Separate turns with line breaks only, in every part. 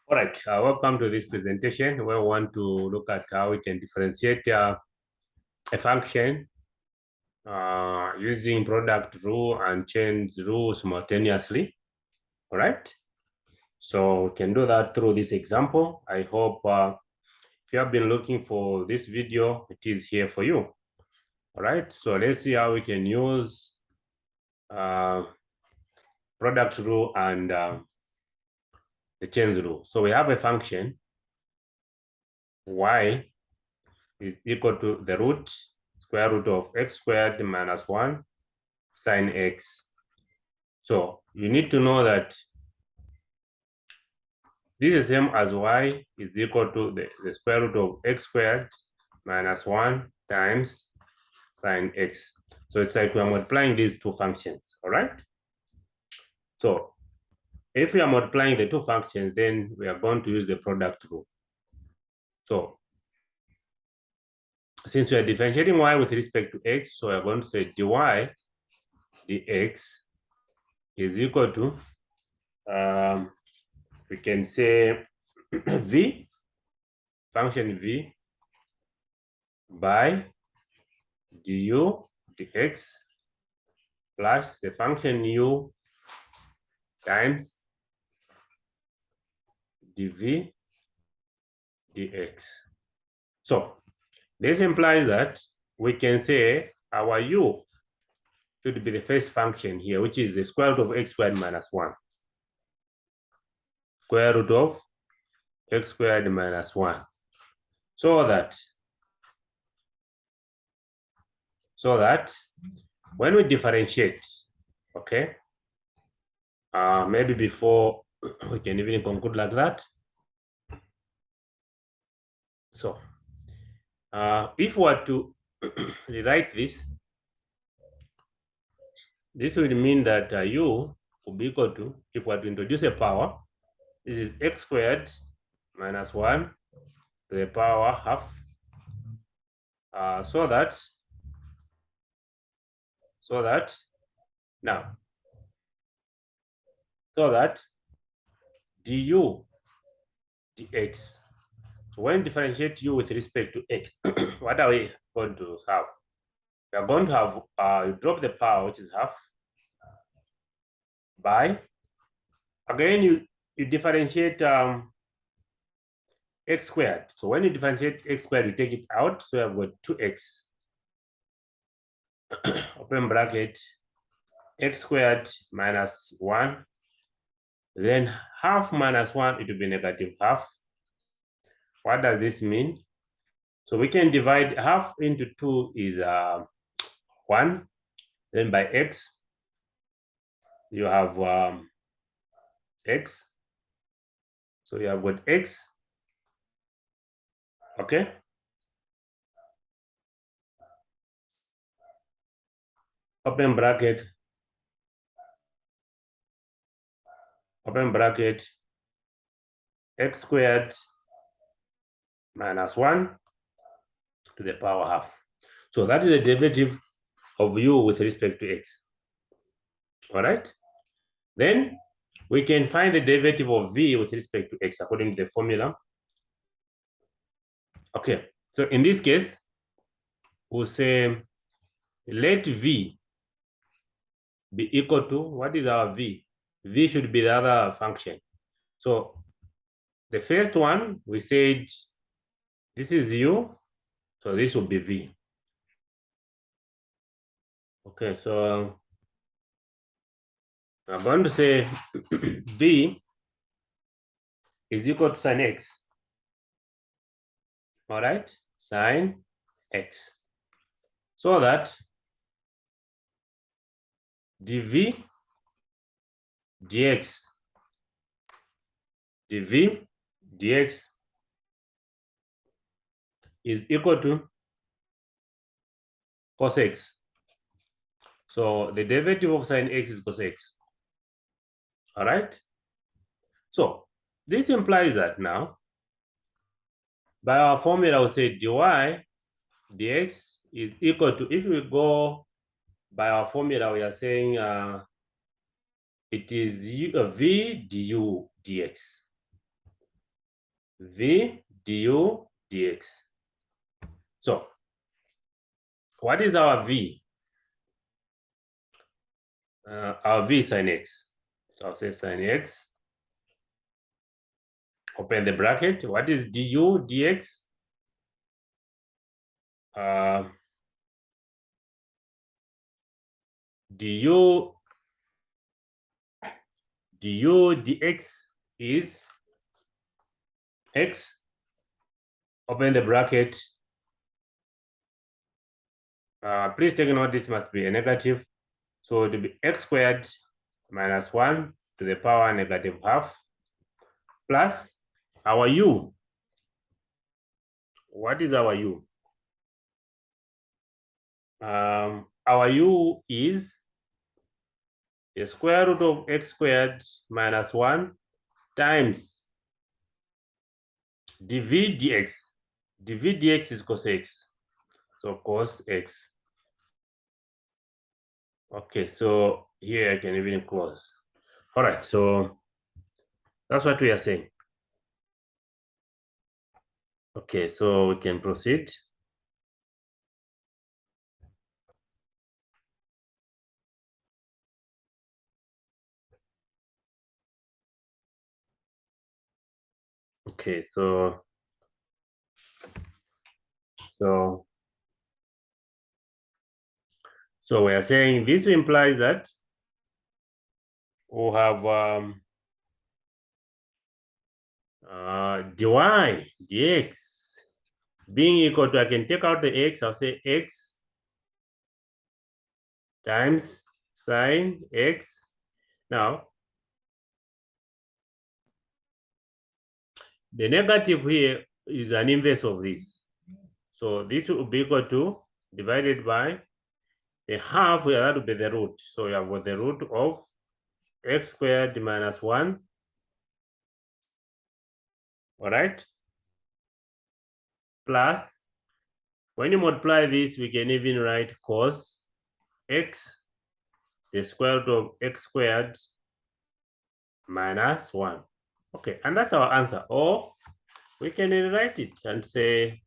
All right, welcome to this presentation where we want to look at how we can differentiate a function using product rule and chain rule simultaneously. All right, so we can do that through this example. I hope if you have been looking for this video, it is here for you. All right, so let's see how we can use product rule and the chain rule. So we have a function y is equal to the square root of x squared minus 1 sine x. So you need to know that this is the same as y is equal to the square root of x squared minus 1 times sine x. So it's like we are multiplying these two functions, all right? So if we are multiplying the two functions, then we are going to use the product rule. So since we are differentiating y with respect to x, so we are going to say dy dx is equal to, we can say v, function v, by du dx plus the function u times dv dx. So this implies that we can say our u should be the first function here, which is the square root of x squared minus 1. Square root of x squared minus 1. So that when we differentiate, okay, maybe before we can even conclude like that. So if we were to rewrite this would mean that u will be equal to, if we were to introduce a power, this is x squared minus 1 to the power half, so that du dx. So when differentiate u with respect to x, what are we going to have? We are going to have, you drop the power, which is half, by, again, you differentiate x squared. So when you differentiate x squared, you take it out. So we have got 2x, open bracket, x squared minus 1. Then half minus 1, it will be negative half. What does this mean? So we can divide half into 2 is 1. Then by x, you have x. So you have got x. Okay. Open bracket, x squared minus 1 to the power half. So that is the derivative of u with respect to x. All right. Then we can find the derivative of v with respect to x according to the formula. Okay. So in this case, we'll say let v be equal to, what is our v? V should be the other function. So the first one, we said this is u, so this will be v. Okay, so I'm going to say v is equal to sine x. All right, sine x. So that dv dx is equal to cos x. So the derivative of sine x is cos x. All right. So this implies that now, by our formula, we'll say dy dx is equal to, if we go by our formula, we are saying it is v du dx. v du dx. So what is our v? Our v sin x. So I'll say sin x. Open the bracket. What is du dx? Du dx is x. Open the bracket. Please take note, this must be a negative. So it will be x squared minus 1 to the power negative half plus our u. What is our u? Our u is the square root of x squared minus 1 times dv dx. dv dx is cos x. So cos x. Okay, so here I can even close. All right, so that's what we are saying. Okay, so we can proceed. Okay, so we are saying this implies that we'll have dy dx being equal to, I can take out the x, I'll say x times sine x. Now, the negative here is an inverse of this. So this will be equal to divided by the half, where that will be the root. So you have got the root of x squared minus 1. All right? Plus, when you multiply this, we can even write cos x, the square root of x squared minus 1. Okay, and that's our answer. Or we can rewrite it and say,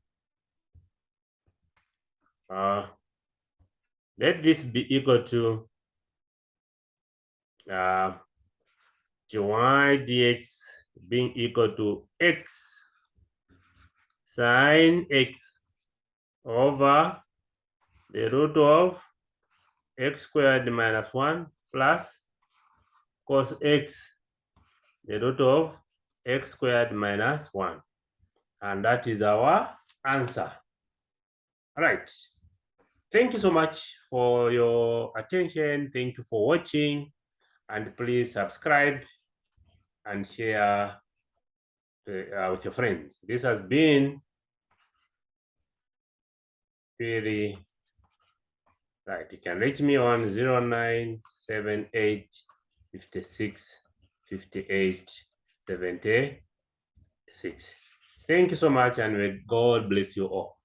let this be equal to dy dx being equal to x sine x over the root of x squared minus 1 plus cos x, the root of x squared minus 1. And that is our answer. All right. Thank you so much for your attention. Thank you for watching. And please subscribe and share with your friends. This has been phiri. Right, you can reach me on 0978 56 58 76. Thank you so much, and may God bless you all.